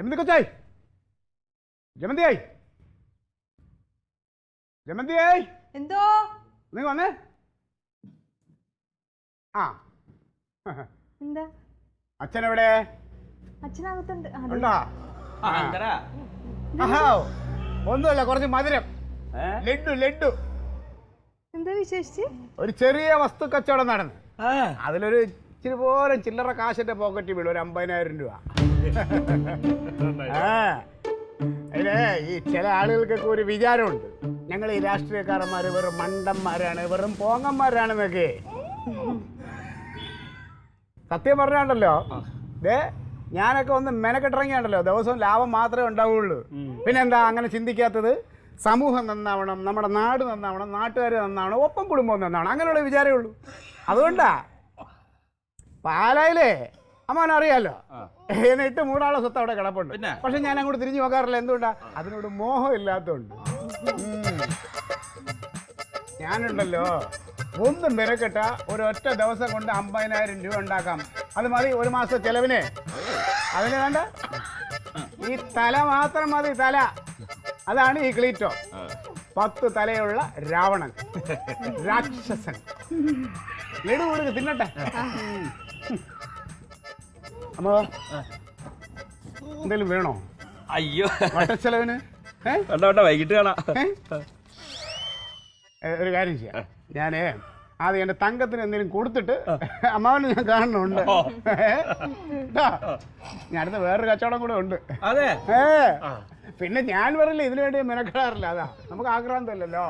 ജമന്തി കൊച്ചായി, ജമന്തിയായി, ജമന്തിയായി, എന്തോ നിങ്ങൾ വന്നേ. ആ എന്താ അച്ഛൻ എവിടെ? അച്ഛനകത്തുണ്ട്. ഉണ്ടോ? ഒന്നുമല്ല, കുറച്ച് മധുരം, ലഡ്ഡു ലഡ്ഡു. എന്താ വിശേഷിച്ച്? ഒരു ചെറിയ വസ്തു കച്ചവടം നടന്നു. അതിലൊരു ഇച്ചിരി പോലെ ചില്ലറ കാശിന്റെ പോക്കറ്റ് വീടും, ഒരു 50,000 രൂപ. അതിന് ഈ ചില ആളുകൾക്കൊക്കെ ഒരു വിചാരമുണ്ട്, ഞങ്ങൾ ഈ രാഷ്ട്രീയക്കാരന്മാർ വെറും മണ്ടന്മാരാണ്, വെറും പോങ്ങന്മാരാണെന്നൊക്കെ. സത്യം പറഞ്ഞാണ്ടല്ലോ, ഞാനൊക്കെ ഒന്ന് മെനക്കെട്ടിറങ്ങിയാണ്ടല്ലോ ദിവസവും ലാഭം മാത്രമേ ഉണ്ടാവുള്ളൂ. പിന്നെന്താ അങ്ങനെ ചിന്തിക്കാത്തത്? സമൂഹം നന്നാവണം, നമ്മുടെ നാട് നന്നാവണം, നാട്ടുകാർ നന്നാവണം, ഒപ്പം കുടുംബം നന്നാവണം, അങ്ങനെയുള്ള വിചാരമേ ഉള്ളൂ. അതുകൊണ്ടാ പാലായിലേ അമ്മാവൻ അറിയാലോ, എന്നിട്ട് മൂടാളെ സ്വത്ത് അവിടെ കിടപ്പുണ്ട്. പക്ഷെ ഞാൻ അങ്ങോട്ട് തിരിഞ്ഞു നോക്കാറില്ല. എന്തുകൊണ്ടാ? അതിനോട് മോഹം ഇല്ലാത്തതുകൊണ്ട്. ഞാനുണ്ടല്ലോ ഒന്നും മെനക്കെട്ട ഒരൊറ്റ ദിവസം കൊണ്ട് 50,000 രൂപ ഉണ്ടാക്കാം. അത് മതി ഒരു മാസത്തെ ചെലവിന്. അതിന് വേണ്ട ഈ തല മാത്രം മതി, തല. അതാണ് ഈ ക്ലീറ്റോ. 10 തലയുള്ള രാവണൻ, രാക്ഷസൻ. ലഡു കൊടുക്ക്, തിന്നട്ടെ. അമ്മ എന്തേലും വേണോ? അയ്യോ, വട്ടച്ചെലവിന് വൈകിട്ട് കാണാം. ഒരു കാര്യം ചെയ്യാം, ഞാനേ ആദ്യം എൻ്റെ തങ്കത്തിന് എന്തെങ്കിലും കൊടുത്തിട്ട് അമ്മാവന് ഞാൻ കാണുന്നുണ്ട്. ഞാൻ അടുത്ത വേറൊരു കച്ചവടം കൂടെ ഉണ്ട്. പിന്നെ ഞാൻ പറയില്ല, ഇതിനു വേണ്ടി മെനക്കെടാറില്ല. അതാ നമുക്ക് ആക്രാന്തമല്ലല്ലോ.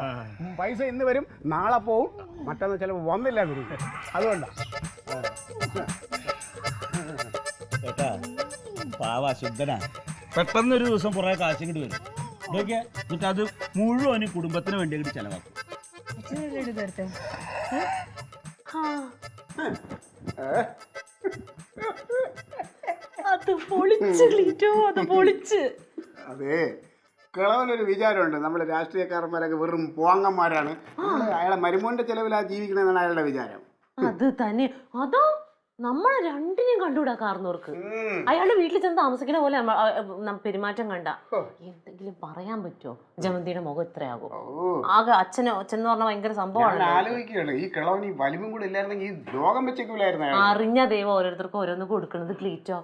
പൈസ ഇന്ന് വരും, നാളെ പോവും, മറ്റൊന്ന് ചിലപ്പോൾ വന്നില്ല വരും. അതുകൊണ്ടാ. പാവ ശുദ്ധനാ. പെട്ടെന്നൊരു ദിവസം കുറെ കാശ് ഇങ്ങോട്ട് വരും. ഇതൊക്കെ എന്നിട്ട് അത് മുഴുവൻ കുടുംബത്തിന് വേണ്ടി അങ്ങോട്ട് ചെലവാക്കും. അതെ, കിളവനൊരു വിചാരമുണ്ട്, നമ്മള് രാഷ്ട്രീയക്കാരന്മാരൊക്കെ വെറും പോങ്ങന്മാരാണ്, അയാളെ മരുമോന്റെ ചെലവിലാ ജീവിക്കണമെന്നാണ് അയാളുടെ വിചാരം. അത് തന്നെ. അതോ നമ്മളെ രണ്ടിനെയും കണ്ടുകൂടാ കാർന്നോർക്ക്. അയാളുടെ വീട്ടിൽ ചെന്ന് താമസിക്കുന്ന പോലെ പെരുമാറ്റം കണ്ട എന്തെങ്കിലും പറയാൻ പറ്റുമോ? ജമന്തിയുടെ മുഖം ഇത്രയാകും. ആകെ അച്ഛനോ അച്ഛൻ പറഞ്ഞ ഭയങ്കര സംഭവമാണ്. ആലോചിക്കുകയാണ്, ഈ കിളവൻ ഈ വലിവും കൂടെ ഇല്ലായിരുന്നെങ്കിൽ ഈ ലോകം വെച്ചേക്കൂലായിരുന്നു. അറിഞ്ഞ ദൈവം ഓരോരുത്തർക്കും ഓരോന്ന് കൊടുക്കണത് ക്ലീറ്റോ.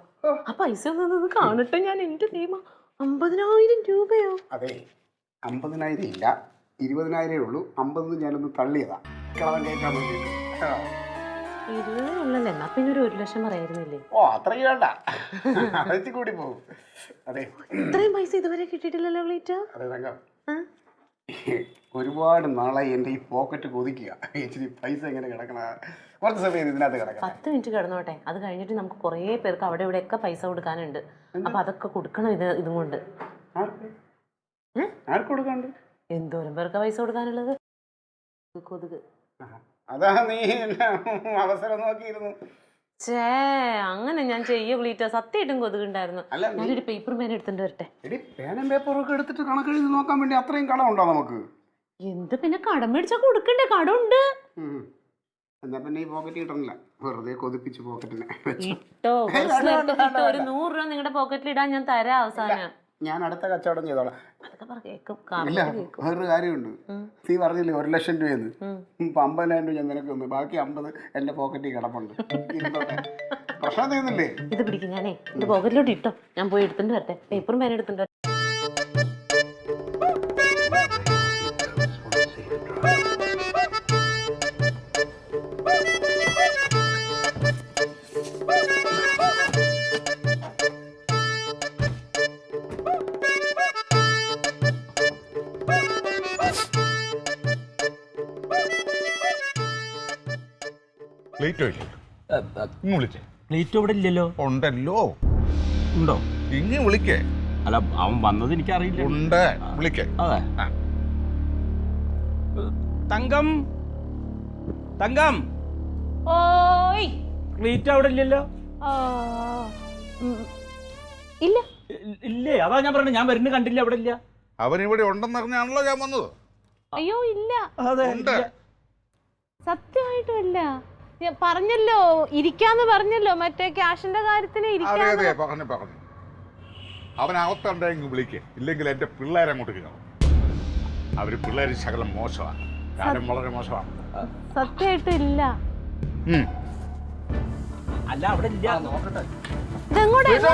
ആ പൈസ ഒന്നും കാണട്ടെ ഞാൻ. എന്റെ ദൈവം, 50,000 രൂപയോ? അതെ, 50,000 ഇല്ല, 20,000 ഉള്ളൂ. 50 ഞാനൊന്ന് തള്ളിയതാ കിളവൻ കേൾക്കാൻ വേണ്ടിയിട്ട്. 20 ഉള്ളല്ലേ? എന്നാ പിന്നെ ഒരു 1,00,000 പറയായിരുന്നില്ലേ? ഓ, അത്രയ്ക്ക് വേണ്ട, അതെത്തി കൂടി പോകും. അതെ, ഇത്രയും പൈസ ഇതുവരെ കിട്ടിയിട്ടില്ലല്ലോ ക്ലീറ്റോ. അതെ തങ്കം, ഒരുപാട് നാളായി എൻ്റെ ഈ പോക്കറ്റ് കൊതിക്കുക. ഇച്ചിരി പൈസ എങ്ങനെ കിടക്കണ, കുറച്ച് സമയം ഇതിനകത്ത് കിടക്കണം. 10 മിനിറ്റ് കിടന്നോട്ടെ, അത് കഴിഞ്ഞിട്ട് നമുക്ക് കുറേ പേർക്ക് അവിടെ ഇവിടെയൊക്കെ പൈസ കൊടുക്കാനുണ്ട്. അപ്പൊ അതൊക്കെ കൊടുക്കണം. ഇതും കൊണ്ട് ആർക്ക് കൊടുക്കാണ്ട്? എന്തോരം പേർക്ക് പൈസ കൊടുക്കാനുള്ളത്? കൊതുക്. അതാ നീ അവസരം നോക്കിയിരുന്നു. ചേ, അങ്ങനെ ഞാൻ ചെയ്യോ ക്ലീറ്റോ? സത്യമായിട്ടും കൊതുകുണ്ടായിരുന്നു. ഞാനൊരു പേപ്പർ പേന എടുത്തിട്ട് വരട്ടെ. പേനും പേപ്പറും ഒക്കെ എടുത്തിട്ട് കണക്കെഴുതി നോക്കാൻ വേണ്ടി അത്രയും കടം ഉണ്ടോ നമുക്ക്? എന്ത് പിന്നെ കടം മേടിച്ചാ കൊടുക്കണ്ടേ? കടമുണ്ട്. എന്നാ പിന്നെ ഈ പോക്കറ്റ് കിട്ടണില്ല, വെറുതെ കൊതിപ്പിച്ച് പോക്കറ്റിനെ ഇട്ടോ. ഒരു 100 രൂപ നിങ്ങളുടെ പോക്കറ്റിൽ ഇടാൻ ഞാൻ തരാം അവസാനം. ഞാൻ അടുത്ത കച്ചവടം ചെയ്തോളാം. ഇല്ല, വേറൊരു കാര്യമുണ്ട്. നീ പറഞ്ഞില്ലേ 1,00,000 രൂപയെന്ന്. ഇപ്പൊ 50,000 രൂപ ഞാൻ നിനക്ക് തന്നു, ബാക്കി 50 എന്റെ പോക്കറ്റിൽ കിടപ്പുണ്ട്. പ്രശ്നം തീർന്നില്ലേ? ഇത് പിടിക്കും, ഞാനേ എന്റെ പോക്കറ്റിലോട്ട് ഇട്ടോ. ഞാൻ പോയി എടുത്തിട്ട് വരട്ടെ, പേപ്പറും പേന എടുത്തിട്ട് വരട്ടെ. പ്ലേറ്റ് ഇവിടെ ഇല്ലല്ലോ. ഉണ്ടല്ലോ. ഉണ്ടോ? ഇനി വിളിക്കേ. അല്ല, അവൻ വന്നത് എനിക്കറിയില്ല. ഉണ്ട്, വിളിക്കേ. അതെ. തങ്കം, തങ്കം. ഓയ്, പ്ലേറ്റ് അവിടെ ഇല്ലല്ലോ. ഇല്ല. ഇല്ലേ? അതാ ഞാൻ പറഞ്ഞത്, ഞാൻ വരുന്നത് കണ്ടില്ല, അവിടെ ഇല്ല. അവൻ ഇവിടെ ഉണ്ടെന്നറിഞ്ഞാണല്ലോ ഞാൻ വന്നത്. അയ്യോ ഇല്ല. അതെ, സത്യമായിട്ടും ഇല്ല. പറഞ്ഞല്ലോ ഇരിക്കാന്ന് പറഞ്ഞല്ലോ, മറ്റേ ക്യാഷിന്റെ കാര്യത്തിന്. പറഞ്ഞു. അവനകത്തുണ്ടെങ്കിൽ വിളിക്കേ, ഇല്ലെങ്കിൽ എൻ്റെ പിള്ളേരെ അങ്ങോട്ട് കയറും. അവര് പിള്ളേർ ശകലം മോശമാണ്, കാര്യം വളരെ മോശമാണ്. സത്യമായിട്ടും ഇല്ല. അല്ല അവിടെ ഇല്ല, നോക്കട്ടെ. ഇതെങ്ങോട്ടാ?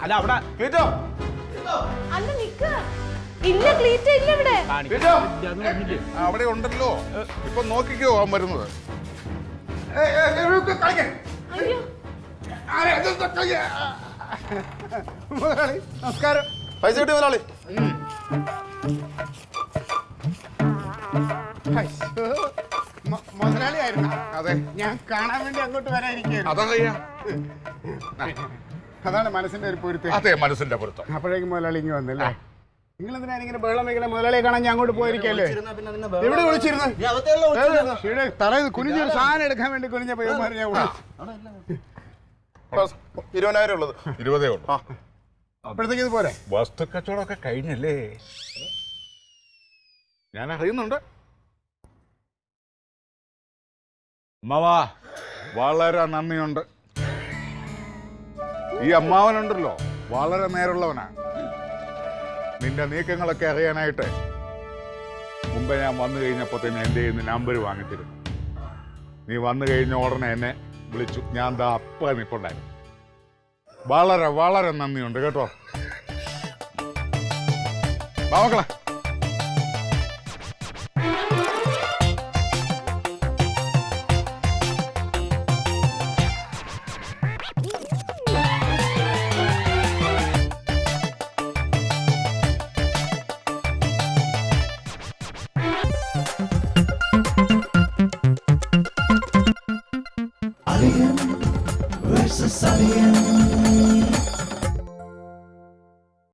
അല്ല അവിടെ അല്ല നിക്ക്, ഇല്ല ക്ലീറ്റ ഇല്ല ഇവിടെ. അവിടെ ഉണ്ടല്ലോ, ഇപ്പൊ നോക്കിക്കോ അവൻ വരുന്നത്. അയ്യോ മുതലാളി നമസ്കാരം. പൈസ കിട്ടി മുതലാളി. മുതലാളിയായിരുന്നു. അതെ, ഞാൻ കാണാൻ വേണ്ടി അങ്ങോട്ട് വരാനിരിക്കുകയായിരുന്നു. അതറിയാ. അതാണ് മനസ്സിന്റെ ഒരു പൊരുത്തം. അതെ, മനസ്സിന്റെ പൊരുത്തം. അപ്പോഴേക്കും മുതലാളി ഇങ്ങ് വന്നല്ലേ? നിങ്ങൾ എന്തിനാ ഇങ്ങനെ ബഹളം വയ്ക്കണ? മുതലാളിയെ കാണാൻ ഞാൻ അങ്ങോട്ട് പോയിരിക്കല്ലേ? എവിടെ വിളിച്ചിരുന്നു? ഇവിടെ തറയിൽ കുനിഞ്ഞൊരു സാധനം എടുക്കാൻ വേണ്ടി കുനിഞ്ഞ പയ്യന്മാർ ഞാൻ 20,000 ഉള്ളത്. 20 ഉള്ളൂ. അപ്പോഴത്തേക്ക് ഇത് പോരെ? വസ്തു കച്ചവടമൊക്കെ കഴിഞ്ഞല്ലേ? ഞാൻ അറിയുന്നുണ്ട്. അമ്മാവാ, വളരെ നന്ദിയുണ്ട്. ഈ അമ്മാവനുണ്ടല്ലോ, വളരെ നേരുള്ളവനാ. നിന്റെ നീക്കങ്ങളൊക്കെ അറിയാനായിട്ട് മുമ്പേ ഞാൻ വന്നു കഴിഞ്ഞപ്പോൾ തന്നെ എൻ്റെ കയ്യിൽ നിന്ന് നമ്പർ വാങ്ങിച്ചിരുന്നു. നീ വന്നു കഴിഞ്ഞ ഉടനെ എന്നെ വിളിച്ചു. ഞാൻ ദാ അപ്പം നിൽപ്പുണ്ടായിരുന്നു. വളരെ വളരെ നന്ദിയുണ്ട് കേട്ടോ. മക്കളെ, Alien versus Alien.